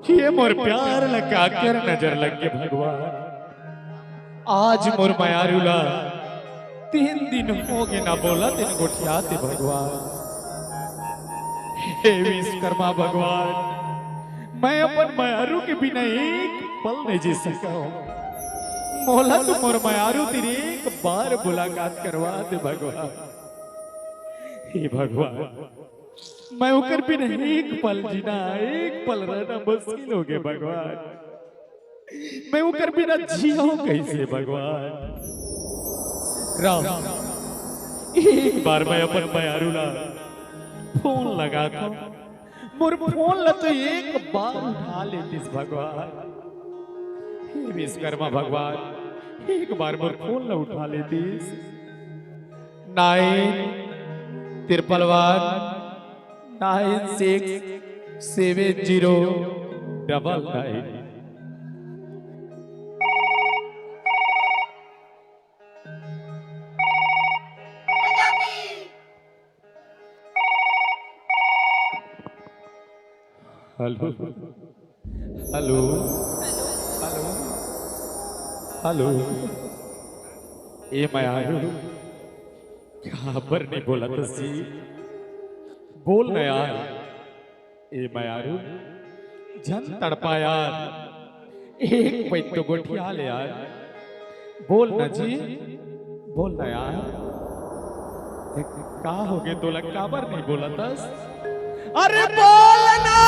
ये मोर प्यार लगा कर नजर लग के भगवान आज मोर मायारुला 3 दिन हो गए ना बोला दिन गोठियाते भगवान। हे विश्वकर्मा भगवान, मैं अपन मायारू के बिना एक पल नहीं जी सका हूं। मोला तो मोर मायारू तेरी एक बार मुलाकात करवा दे भगवान। हे भगवान, मैं उकर भी नहीं एक पल जीना एक पल रहना मुश्किल हो गया भगवान। मैं उकर बिना जियो कैसे भगवान। राम, एक बार मैं अपन मायारूला फोन लगा था, मोर फोन ला तो एक बार उठा लेतीस भगवान। हे विश्वकर्मा भगवान, एक बार मोर फोन ला उठा लेतीस। 9 1 9 6 7 0 9 9। हेलो हेलो हेलो हेलो, ए मायारू खबर नहीं बोला तो सी बोल ना यार। ए मायारू जन तड़पा यार, एक पैत तो गोठिया ले यार। बोल ना जी, बोल ना यार। का हो गए तो खबर नहीं बोला तस। अरे बोल ना।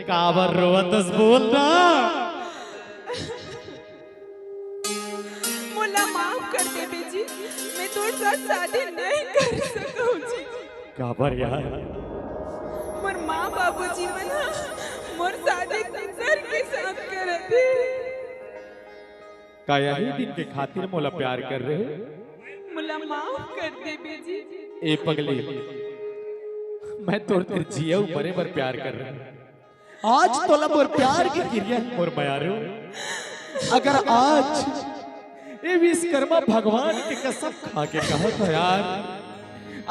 काबर रोवतस बोल ना। मुला माफ कर दे बेजी, मैं तोर साथ शादी नहीं कर सकूं जी। काबर यार। मोर माँ बाबूजी मना मोर शादी सर के साथ करते। का यही दिन के खातिर मोला प्यार कर रहे। मुला माफ कर दे बेजी। ए पगली, मैं तोर तेरे जिया बरे बर प्यार कर रहा हूं। आज तोला मोर प्यार की क्रिया मोर मायारू। अगर आज ये विश्वकर्मा भगवान की कसम खा के कहा था यार,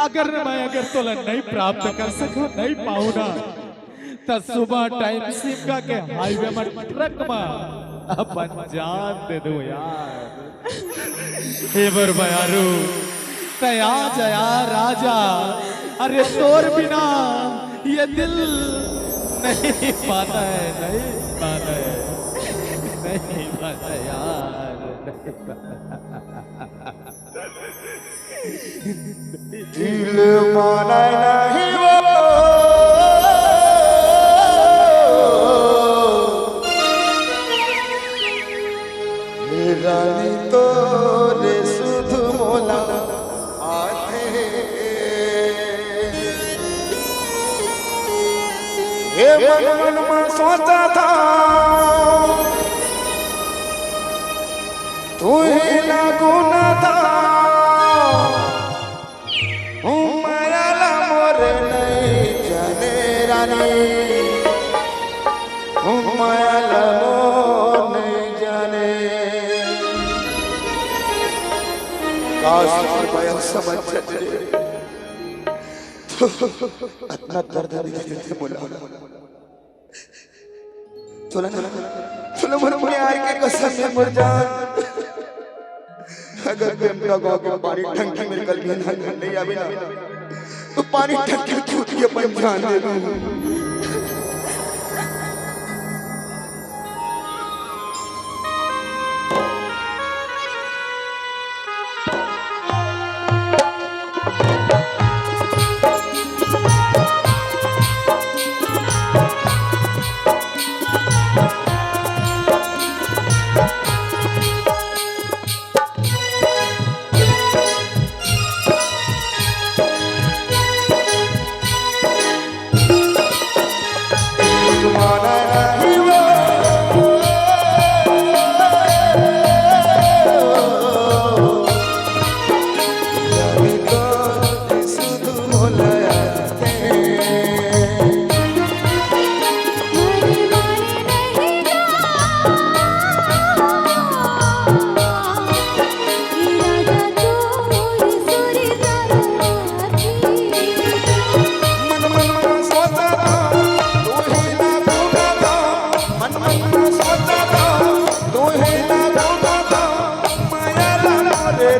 अगर मैं तोला नहीं प्राप्त कर सकूं नहीं पाऊं ना, तो सुबह टाइम सिमगा के हाईवे में ट्रक में अपन जान दे दो यार। हे मोर मायारू तया जया राजा, अरे तोर बिना ये दिल नहीं पाता है, नहीं पाता है, नहीं पाता यार, नहीं पाता। दिल माना नहीं वो रानी तो रे सुध मोला ये मन में सोचा था तू ही लागू न था। मरला मोर नहीं जाने रानी, मरला मोर नहीं जाने। काश मैं समझ जाते इतना दर्द दिखे बोला। चलो चलो मर प्यार के कसम में मर जान। अगर प्रेम का गाँव के पानी टंकी में कल भी नहीं आवे ना, तो पानी टंकी छूट के अपन जान दे दूं।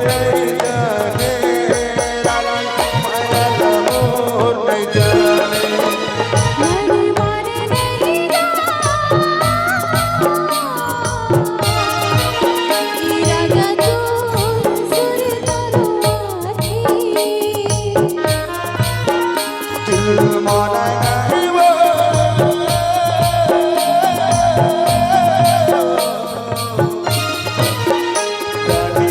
नहीं जाने रानी माया मोर नहीं जाने मन मारे नहीं राजा तू सुर तरोथी दिल माना नहीं वो रानी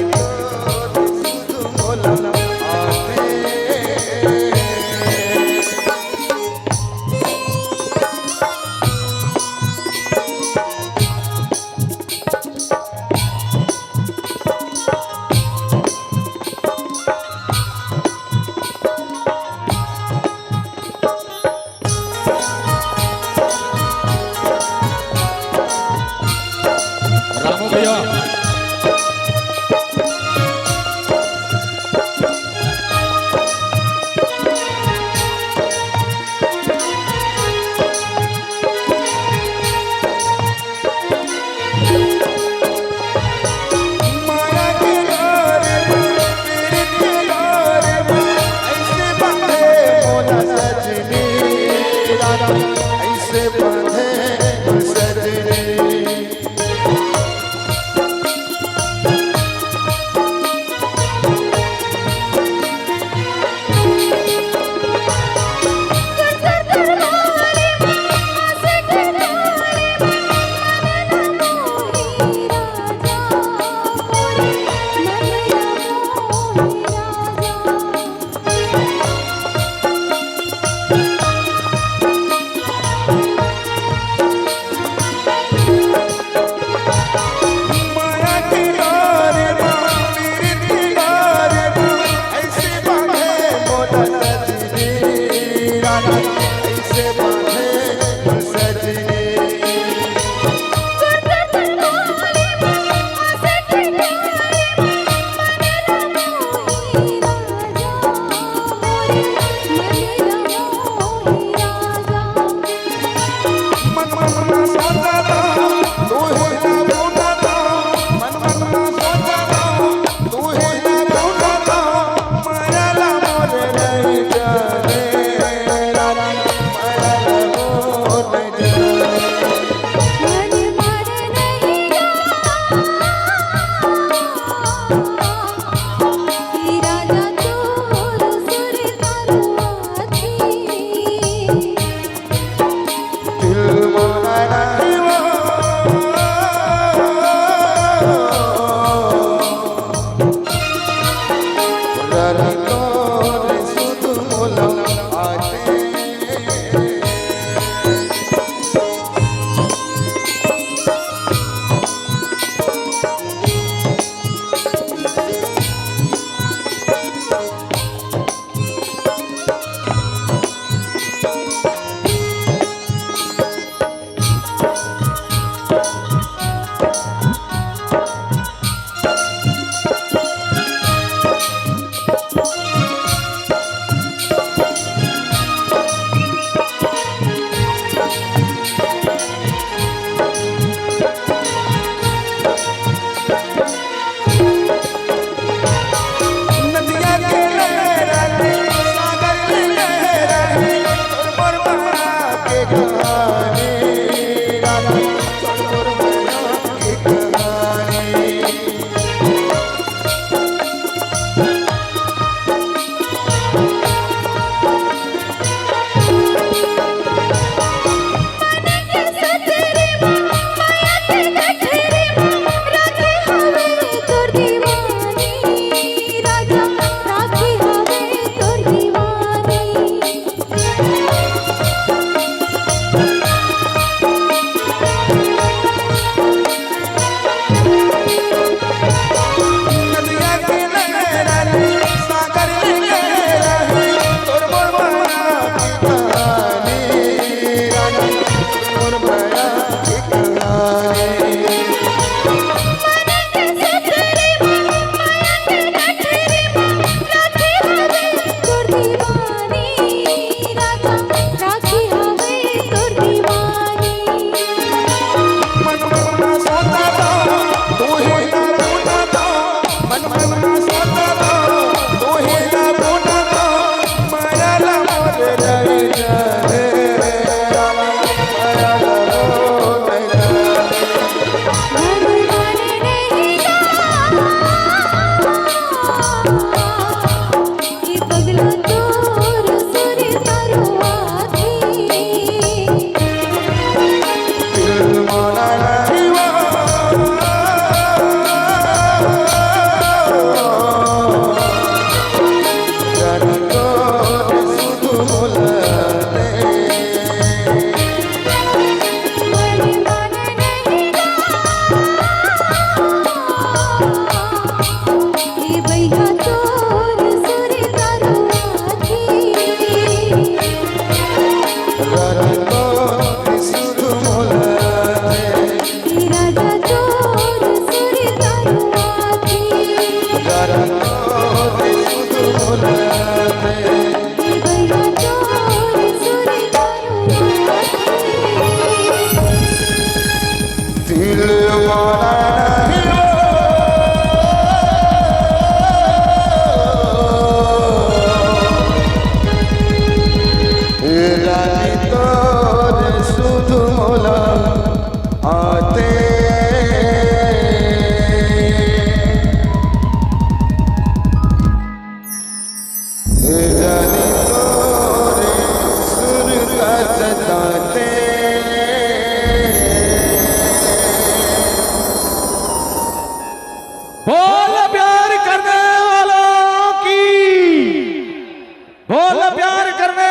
बोल प्यार करने